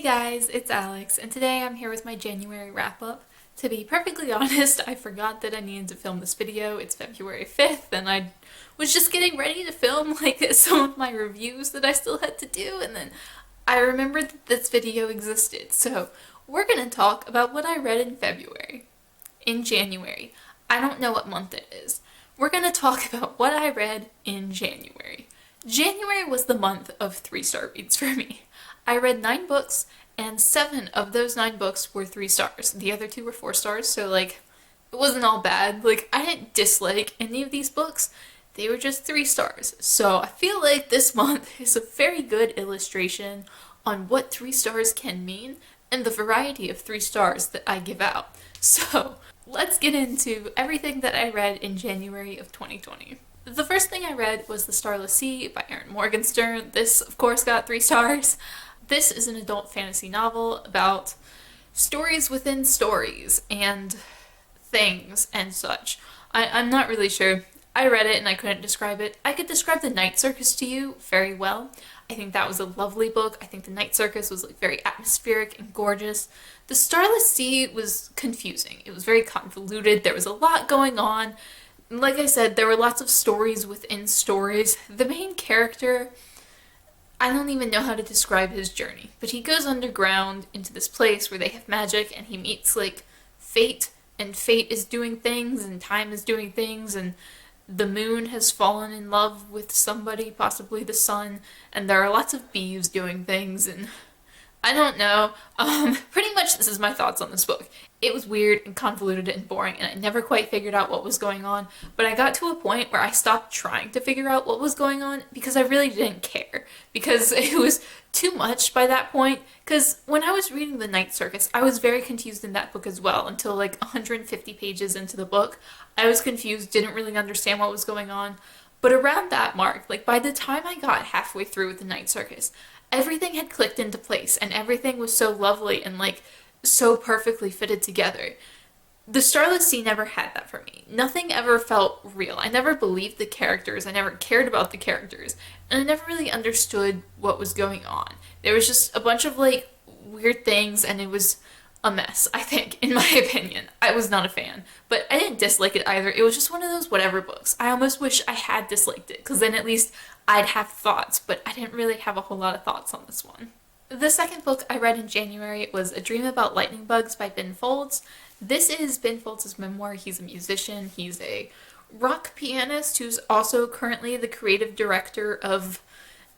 guys, it's Alex, and today I'm here with my January wrap-up. To be perfectly honest, I forgot that I needed to film this video. It's February 5th, and I was just getting ready to film some of my reviews that I still had to do, and then I remembered that this video existed. So we're gonna talk about what I read in February. In January. I don't know what month it is. We're gonna talk about what I read in January. January was the month of 3-star reads for me. I read 9 books, and 7 of those 9 books were 3 stars. The other 2 were 4 stars, so it wasn't all bad. I didn't dislike any of these books. They were just 3 stars. So I feel like this month is a very good illustration on what 3 stars can mean and the variety of 3 stars that I give out. So let's get into everything that I read in January of 2020. The first thing I read was The Starless Sea by Erin Morgenstern. This, of course, got 3 stars. This is an adult fantasy novel about stories within stories and things and such. I'm not really sure. I read it and I couldn't describe it. I could describe The Night Circus to you very well. I think that was a lovely book. I think The Night Circus was very atmospheric and gorgeous. The Starless Sea was confusing. It was very convoluted. There was a lot going on. Like I said, there were lots of stories within stories. The main character, I don't even know how to describe his journey, but he goes underground into this place where they have magic, and he meets fate, and fate is doing things, and time is doing things, and the moon has fallen in love with somebody, possibly the sun, and there are lots of bees doing things, and I don't know. Pretty much this is my thoughts on this book. It was weird and convoluted and boring, and I never quite figured out what was going on, but I got to a point where I stopped trying to figure out what was going on because I really didn't care, because it was too much by that point. Because when I was reading The Night Circus, I was very confused in that book as well, until 150 pages into the book. I was confused, didn't really understand what was going on, but around that mark, by the time I got halfway through with The Night Circus, everything had clicked into place, and everything was so lovely and so perfectly fitted together. The Starless Sea never had that for me. Nothing ever felt real. I never believed the characters, I never cared about the characters, and I never really understood what was going on. There was just a bunch of weird things, and it was a mess, I think, in my opinion. I was not a fan, but I didn't dislike it either. It was just one of those whatever books. I almost wish I had disliked it, because then at least I'd have thoughts, but I didn't really have a whole lot of thoughts on this one. The second book I read in January was A Dream About Lightning Bugs by Ben Folds. This is Ben Folds' memoir. He's a musician. He's a rock pianist who's also currently the creative director of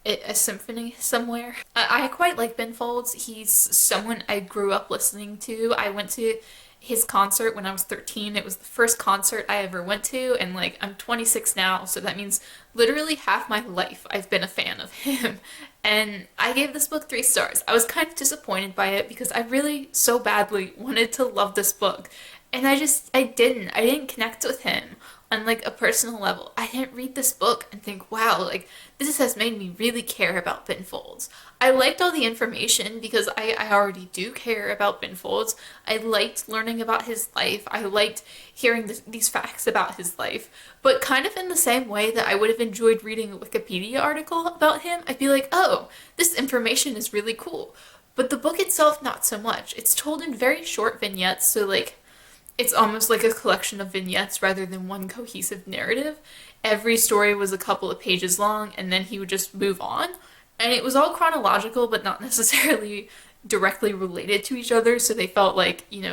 a symphony somewhere. I quite like Ben Folds. He's someone I grew up listening to. I went to his concert when I was 13. It was the first concert I ever went to, and I'm 26 now, so that means literally half my life I've been a fan of him. And I gave this book 3 stars. I was kind of disappointed by it because I really so badly wanted to love this book, and I didn't connect with him on a personal level. I didn't read this book and think, wow, this has made me really care about Ben Folds. I liked all the information because I already do care about Ben Folds. I liked learning about his life. I liked hearing these facts about his life. But kind of in the same way that I would have enjoyed reading a Wikipedia article about him, I'd be like, oh, this information is really cool. But the book itself, not so much. It's told in very short vignettes, so it's almost like a collection of vignettes rather than one cohesive narrative. Every story was a couple of pages long, and then he would just move on. And it was all chronological, but not necessarily directly related to each other, so they felt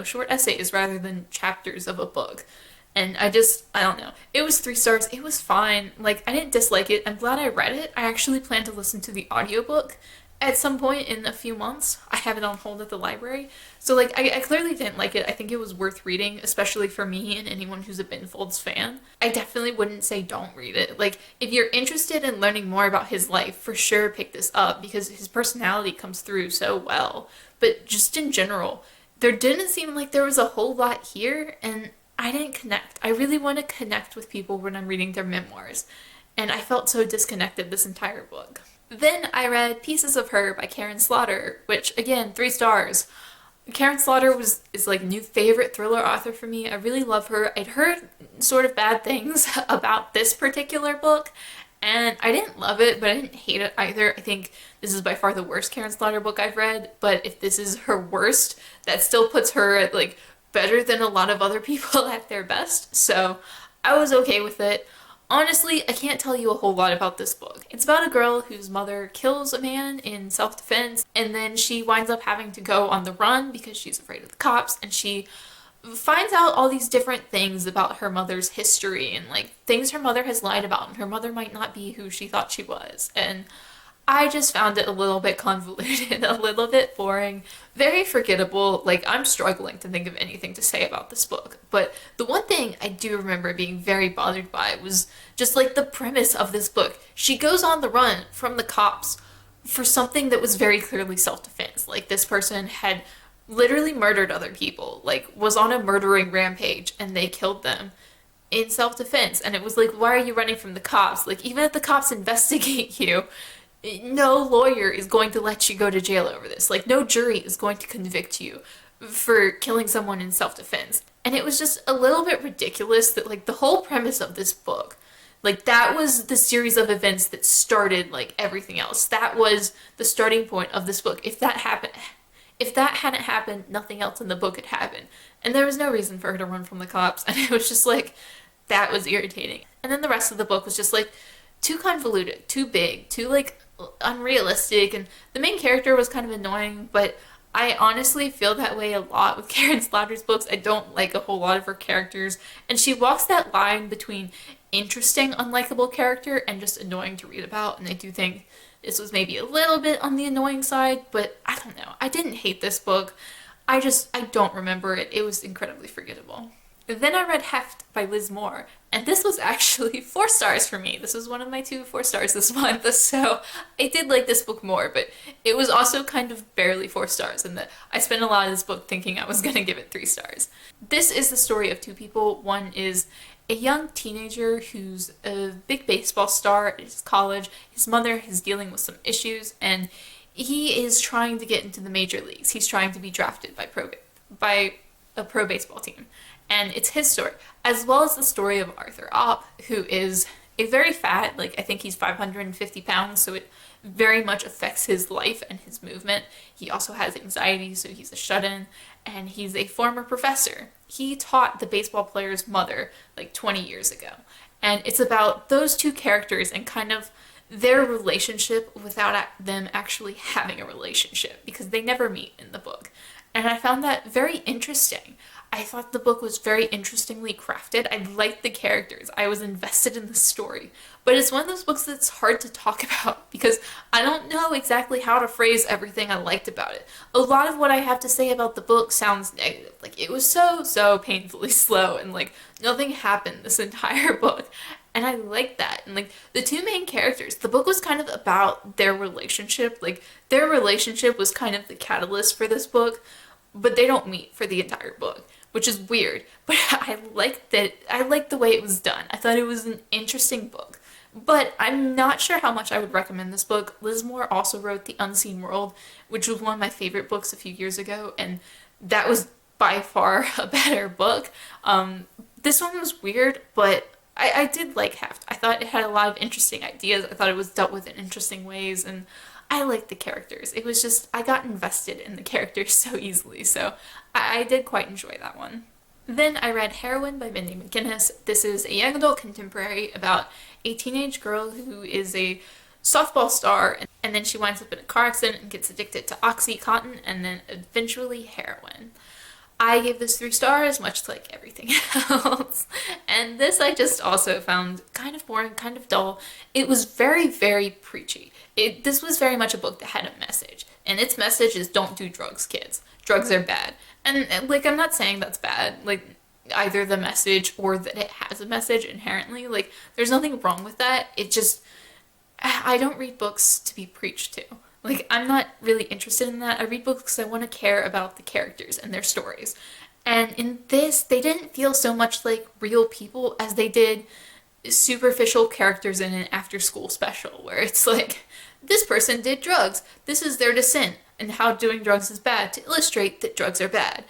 short essays rather than chapters of a book. And I don't know. It was 3 stars. It was fine. I didn't dislike it. I'm glad I read it. I actually plan to listen to the audiobook at some point in a few months. I have it on hold at the library. So I clearly didn't like it. I think it was worth reading, especially for me and anyone who's a Ben Folds fan. I definitely wouldn't say don't read it. If you're interested in learning more about his life, for sure pick this up because his personality comes through so well. But just in general, there didn't seem like there was a whole lot here, and I didn't connect. I really want to connect with people when I'm reading their memoirs, and I felt so disconnected this entire book. Then I read Pieces of Her by Karin Slaughter, which, again, 3 stars. Karin Slaughter is new favorite thriller author for me. I really love her. I'd heard sort of bad things about this particular book, And I didn't love it, but I didn't hate it either. I think this is by far the worst Karin Slaughter book I've read, but if this is her worst, that still puts her at like better than a lot of other people at their best. So I was okay with it. Honestly, I can't tell you a whole lot about this book. It's about a girl whose mother kills a man in self-defense, and then she winds up having to go on the run because she's afraid of the cops, and she finds out all these different things about her mother's history and like things her mother has lied about, and her mother might not be who she thought she was. And I just found it a little bit convoluted, a little bit boring, very forgettable. Like, I'm struggling to think of anything to say about this book. But the one thing I do remember being very bothered by was just like the premise of this book. She goes on the run from the cops for something that was very clearly self-defense. Like, this person had literally murdered other people, like was on a murdering rampage, and they killed them in self-defense. And it was like, why are you running from the cops? Like, even if the cops investigate you, no lawyer is going to let you go to jail over this. Like, no jury is going to convict you for killing someone in self-defense. And it was just a little bit ridiculous that like the whole premise of this book, like that was the series of events that started like everything else. That was the starting point of this book. If that hadn't happened, nothing else in the book had happened. And there was no reason for her to run from the cops. And it was just like, that was irritating. And then the rest of the book was just like too convoluted, too big, too like unrealistic. And the main character was kind of annoying, but I honestly feel that way a lot with Karin Slaughter's books. I don't like a whole lot of her characters. And she walks that line between interesting, unlikable character and just annoying to read about. And I do think this was maybe a little bit on the annoying side, but I don't know. I didn't hate this book. I don't remember it. It was incredibly forgettable. Then I read Heft by Liz Moore, and this was actually 4 stars for me. This was one of my 2 4-stars this month, so I did like this book more, but it was also kind of barely 4 stars, and that I spent a lot of this book thinking I was going to give it 3 stars. This is the story of 2 people. One is a young teenager who's a big baseball star at his college. His mother is dealing with some issues, and he is trying to get into the major leagues. He's trying to be drafted by a pro baseball team. And it's his story, as well as the story of Arthur Opp, who is a very fat, like I think he's 550 pounds, so it very much affects his life and his movement. He also has anxiety, so he's a shut-in, and he's a former professor. He taught the baseball player's mother like 20 years ago. And it's about those 2 characters and kind of their relationship without them actually having a relationship, because they never meet in the book. And I found that very interesting. I thought the book was very interestingly crafted. I liked the characters. I was invested in the story. But it's one of those books that's hard to talk about because I don't know exactly how to phrase everything I liked about it. A lot of what I have to say about the book sounds negative. Like, it was so painfully slow, and like nothing happened this entire book. And I like that. And like the 2 main characters, the book was kind of about their relationship. Like, their relationship was kind of the catalyst for this book, but they don't meet for the entire book, which is weird. But I liked that. I liked the way it was done. I thought it was an interesting book. But I'm not sure how much I would recommend this book. Liz Moore also wrote The Unseen World, which was one of my favorite books a few years ago, and that was by far a better book. This one was weird, but I did like Heft. I thought it had a lot of interesting ideas. I thought it was dealt with in interesting ways, and I liked the characters. It was just, I got invested in the characters so easily, so I did quite enjoy that one. Then I read Heroine by Mindy McGinnis. This is a young adult contemporary about a teenage girl who is a softball star, and then she winds up in a car accident and gets addicted to OxyContin and then eventually heroin. I gave this 3 stars, much like everything else. And this I just also found kind of boring, kind of dull. It was very preachy. This was very much a book that had a message. And its message is, don't do drugs, kids. Drugs are bad. And like, I'm not saying that's bad. Like, either the message or that it has a message inherently. Like, there's nothing wrong with that. It just, I don't read books to be preached to. Like, I'm not really interested in that. I read books because I want to care about the characters and their stories. And in this, they didn't feel so much like real people as they did superficial characters in an after-school special, where it's like, this person did drugs. This is their descent and how doing drugs is bad to illustrate that drugs are bad.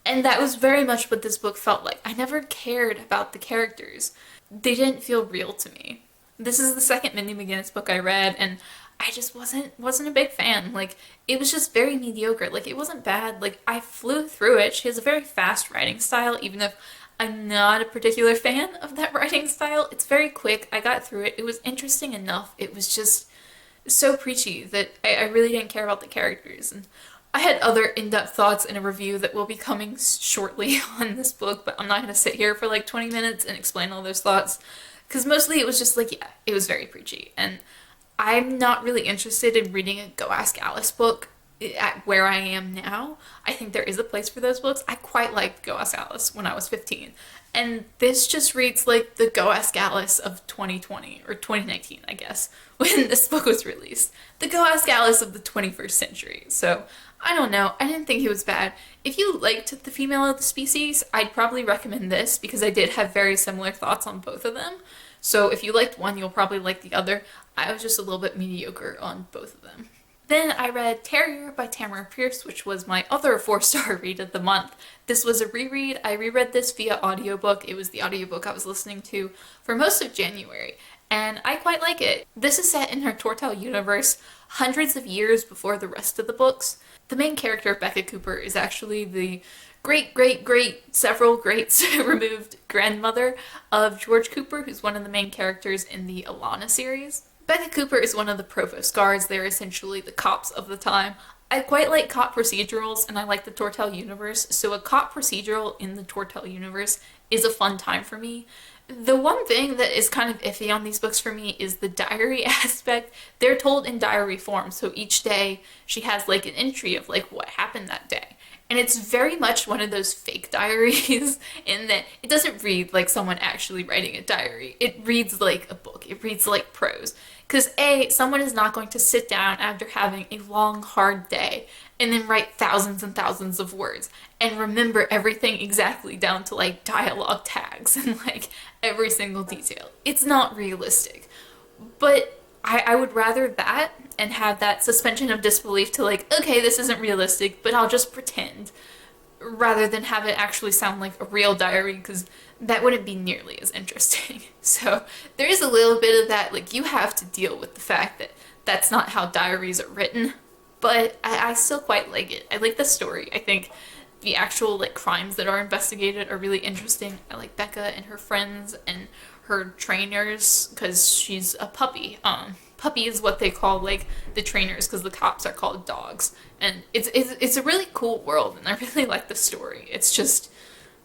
And that was very much what this book felt like. I never cared about the characters. They didn't feel real to me. This is the second Mindy McGinnis book I read, and I just wasn't a big fan. Like, it was just very mediocre. Like, it wasn't bad. Like, I flew through it. She has a very fast writing style, even if I'm not a particular fan of that writing style. It's very quick. I got through it. It was interesting enough. It was just so preachy that I really didn't care about the characters. And I had other in-depth thoughts in a review that will be coming shortly on this book, but I'm not going to sit here for like 20 minutes and explain all those thoughts. Because mostly it was just like, yeah, it was very preachy. And I'm not really interested in reading a Go Ask Alice book at where I am now. I think there is a place for those books. I quite liked Go Ask Alice when I was 15. And this just reads like the Go Ask Alice of 2020, or 2019, I guess, when this book was released. The Go Ask Alice of the 21st century. So, I don't know. I didn't think it was bad. If you liked The Female of the Species, I'd probably recommend this because I did have very similar thoughts on both of them. So if you liked one, you'll probably like the other. I was just a little bit mediocre on both of them. Then I read Terrier by Tamora Pierce, which was my other 4-star read of the month. This was a reread. I reread this via audiobook. It was the audiobook I was listening to for most of January, and I quite like it. This is set in her Tortel universe, hundreds of years before the rest of the books. The main character, Becca Cooper, is actually the several greats removed grandmother of George Cooper, who's one of the main characters in the Alana series. Becca Cooper is one of the provost guards. They're essentially the cops of the time. I quite like cop procedurals, and I like the Tortel universe, so a cop procedural in the Tortel universe is a fun time for me. The one thing that is kind of iffy on these books for me is the diary aspect. They're told in diary form, so each day she has like an entry of like what happened that day. And it's very much one of those fake diaries in that it doesn't read like someone actually writing a diary. It reads like a book. It reads like prose. Because A, someone is not going to sit down after having a long, hard day and then write thousands and thousands of words and remember everything exactly down to like dialogue tags and like every single detail. It's not realistic. But I would rather that and have that suspension of disbelief to like, okay, this isn't realistic, but I'll just pretend, rather than have it actually sound like a real diary, because that wouldn't be nearly as interesting. So there is a little bit of that, like you have to deal with the fact that that's not how diaries are written, but I still quite like it. I like the story. I think the actual like crimes that are investigated are really interesting. I like Becca and her friends and her trainers, because she's a puppy. Puppy is what they call like the trainers, because the cops are called dogs, and it's a really cool world, and I really like the story. It's just,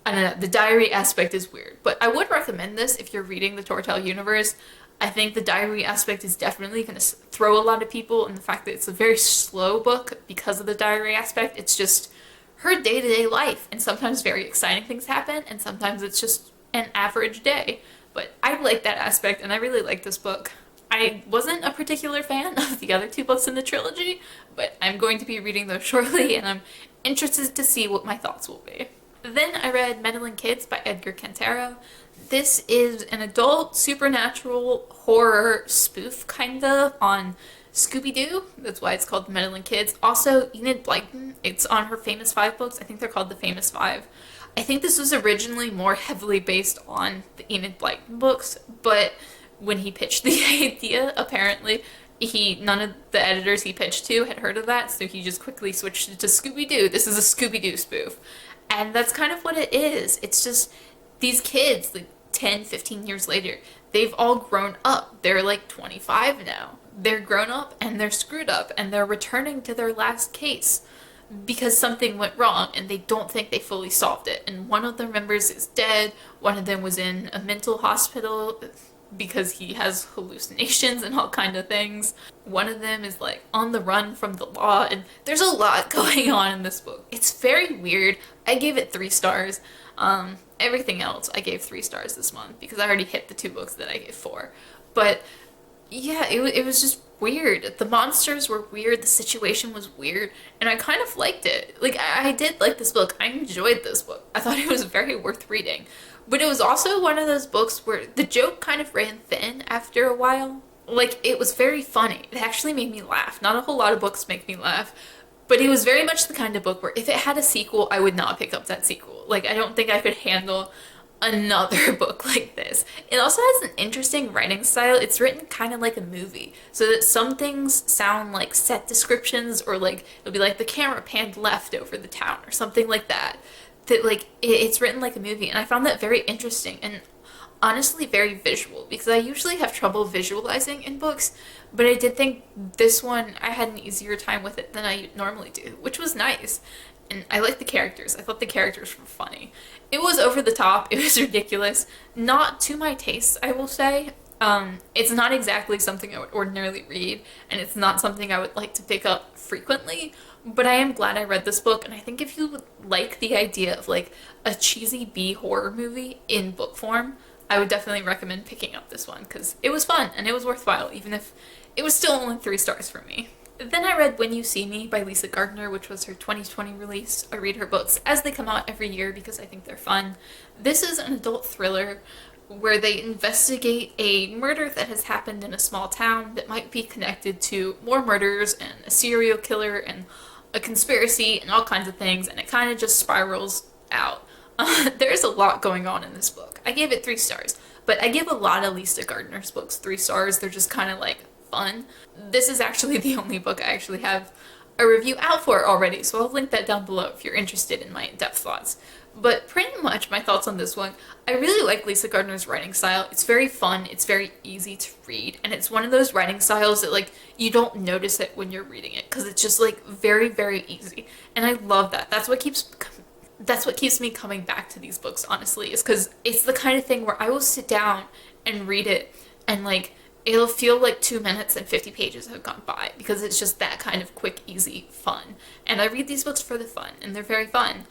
I don't know, the diary aspect is weird, but I would recommend this if you're reading the Tortel universe. I think the diary aspect is definitely going to throw a lot of people, and the fact that it's a very slow book because of the diary aspect. It's just her day-to-day life, and sometimes very exciting things happen, and sometimes it's just an average day. But I like that aspect, and I really like this book. I wasn't a particular fan of the other two books in the trilogy, but I'm going to be reading those shortly, and I'm interested to see what my thoughts will be. Then I read Medellin Kids by Edgar Cantero. This is an adult supernatural horror spoof, kind of, on Scooby-Doo. That's why it's called Medellin Kids. Also, Enid Blyton. It's on her Famous Five books. I think they're called the Famous Five. I think this was originally more heavily based on the Enid Blyton books, but when he pitched the idea, apparently, none of the editors he pitched to had heard of that, so he just quickly switched it to Scooby-Doo. This is a Scooby-Doo spoof. And that's kind of what it is. It's just these kids, like 10, 15 years later, they've all grown up. They're like 25 now. They're grown up and they're screwed up and they're returning to their last case because something went wrong and they don't think they fully solved it. And one of their members is dead. One of them was in a mental hospital because he has hallucinations and all kind of things. One of them is like on the run from the law, and there's a lot going on in this book. It's very weird. I gave it 3 stars. Everything else I gave 3 stars this month because I already hit the 2 books that I gave 4. But yeah, it was just weird. The monsters were weird, the situation was weird, and I kind of liked it. Like, I did like this book. I enjoyed this book. I thought it was very worth reading. But it was also one of those books where the joke kind of ran thin after a while. Like, it was very funny. It actually made me laugh. Not a whole lot of books make me laugh. But it was very much the kind of book where if it had a sequel, I would not pick up that sequel. Like, I don't think I could handle another book like this. It also has an interesting writing style. It's written kind of like a movie, so that some things sound like set descriptions, or like it'll be like the camera panned left over the town or something like that. That like it's written like a movie, and I found that very interesting and honestly very visual, because I usually have trouble visualizing in books, but I did think this one I had an easier time with it than I normally do, which was nice. And I liked the characters. I thought the characters were funny. It was over the top. It was ridiculous. Not to my taste, I will say. It's not exactly something I would ordinarily read, and it's not something I would like to pick up frequently, but I am glad I read this book, and I think if you would like the idea of like a cheesy B horror movie in book form, I would definitely recommend picking up this one, because it was fun and it was worthwhile, even if it was still only 3 stars for me. Then I read When You See Me by Lisa Gardner, which was her 2020 release. I read her books as they come out every year because I think they're fun. This is an adult thriller where they investigate a murder that has happened in a small town that might be connected to more murders and a serial killer and a conspiracy and all kinds of things, and it kind of just spirals out. There's a lot going on in this book. I gave it 3 stars, but I give a lot of Lisa Gardner's books 3 stars. They're just kind of like fun. This is actually the only book I actually have a review out for already, so I'll link that down below if you're interested in my in-depth thoughts. But pretty much my thoughts on this one, I really like Lisa Gardner's writing style. It's very fun, it's very easy to read, and it's one of those writing styles that like you don't notice it when you're reading it, because it's just like very, very easy. And I love that. That's what keeps me coming back to these books, honestly, is because it's the kind of thing where I will sit down and read it, and like it'll feel like 2 minutes and 50 pages have gone by, because it's just that kind of quick, easy fun. And I read these books for the fun, and they're very fun.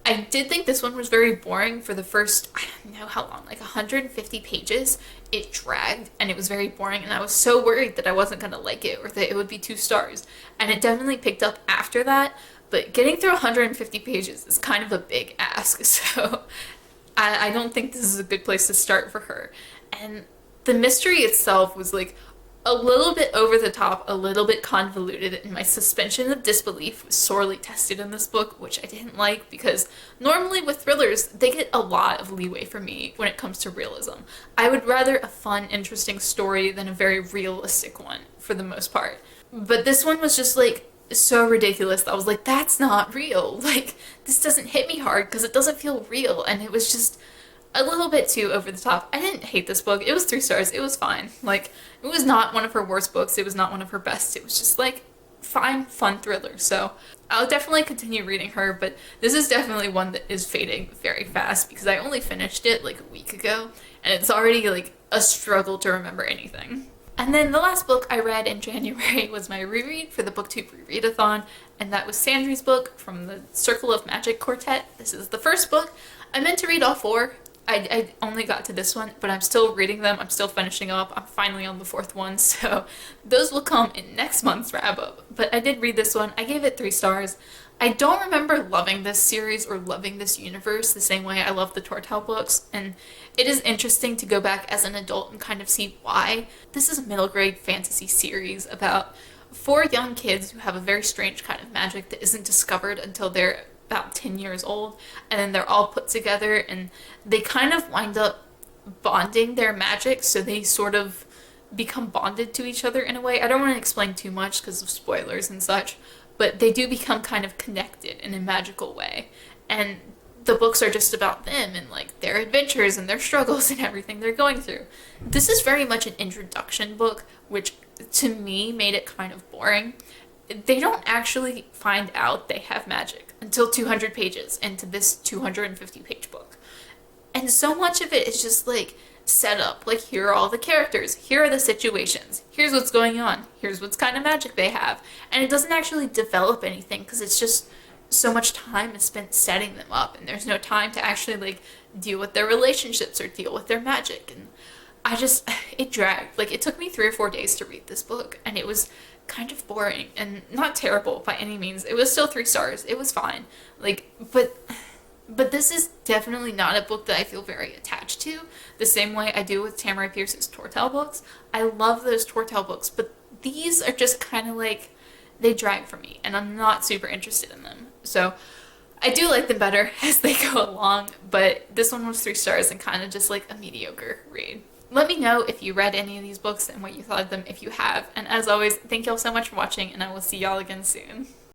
I did think this one was very boring for the first, I don't know how long, like 150 pages. It dragged, and it was very boring, and I was so worried that I wasn't going to like it, or that it would be 2 stars. And it definitely picked up after that, but getting through 150 pages is kind of a big ask, so I don't think this is a good place to start for her. And the mystery itself was like a little bit over the top, a little bit convoluted, and my suspension of disbelief was sorely tested in this book, which I didn't like, because normally with thrillers, they get a lot of leeway from me when it comes to realism. I would rather a fun, interesting story than a very realistic one, for the most part. But this one was just like so ridiculous that I was like, that's not real. Like, this doesn't hit me hard because it doesn't feel real, and it was just a little bit too over the top. I didn't hate this book. It was 3 stars. It was fine. Like, it was not one of her worst books. It was not one of her best. It was just like fine, fun thriller. So I'll definitely continue reading her, but this is definitely one that is fading very fast, because I only finished it like a week ago, and it's already like a struggle to remember anything. And then the last book I read in January was my reread for the BookTube Rereadathon, and that was Sandry's book from the Circle of Magic Quartet. This is the first book. I meant to read all 4. I only got to this one, but I'm still reading them. I'm still finishing up. I'm finally on the 4th one, so those will come in next month's wrap-up. But I did read this one. I gave it 3 stars. I don't remember loving this series or loving this universe the same way I love the Tortel books, and it is interesting to go back as an adult and kind of see why. This is a middle grade fantasy series about 4 young kids who have a very strange kind of magic that isn't discovered until they're about 10 years old, and then they're all put together, and they kind of wind up bonding their magic, so they sort of become bonded to each other in a way. I don't want to explain too much because of spoilers and such, but they do become kind of connected in a magical way, and the books are just about them and like their adventures and their struggles and everything they're going through. This is very much an introduction book, which to me made it kind of boring. They don't actually find out they have magic until 200 pages into this 250 page book. And so much of it is just like set up, like here are all the characters, here are the situations, here's what's going on, here's what kind of magic they have. And it doesn't actually develop anything because it's just so much time is spent setting them up, and there's no time to actually like deal with their relationships or deal with their magic. And it dragged. Like, it took me 3 or 4 days to read this book, and it was kind of boring and not terrible by any means. It was still 3 stars. It was fine. Like, but this is definitely not a book that I feel very attached to, the same way I do with Tamora Pierce's Tortel books. I love those Tortel books, but these are just kind of like, they drag for me, and I'm not super interested in them. So I do like them better as they go along, but this one was 3 stars and kind of just like a mediocre read. Let me know if you read any of these books and what you thought of them if you have. And as always, thank y'all so much for watching, and I will see y'all again soon.